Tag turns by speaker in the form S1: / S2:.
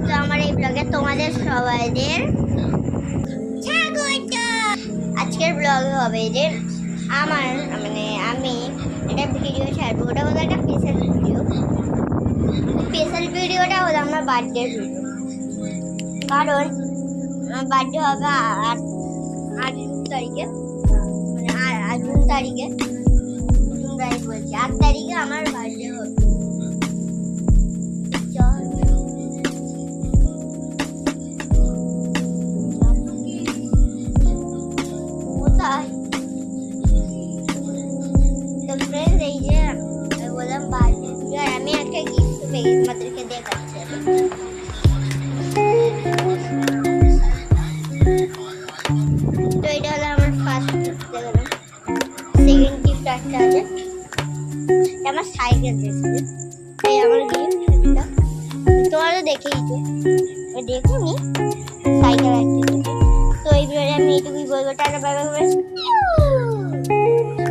S1: তো আমার এই ব্লগে তোমাদের সবাইদের স্বাগত। আজকের ব্লগে হবে যে আমার আমি একটা ভিডিও ছাড়বো, ওটা হলো একটা স্পেশাল ভিডিও। স্পেশাল ভিডিওটা হলো আমার বার্থডে ভিডিও, কারণ আমার বার্থডে হবে আট তারিখে, জুন তারিখে, বলছি 8 তারিখে আমার বার্থডে হবে। এই যে বললাম বার্থডে ভিডিও, আর আমি একটা গিফট পেয়ে তোমাদেরকে দেখাচ্ছি। তো এটা হলো আমার ফার্স্ট গিফট, দেখলাম। সেকেন্ড গিফট একটা আছে, আমার সাইকেল দিয়েছে। এই আমার গিফট, তোমরা দেখেইছো, দেখো নি সাইকেল একটা। তো এই ভিডিওতে আমি এইটুকুই বলবো, টাটা বাই বাই।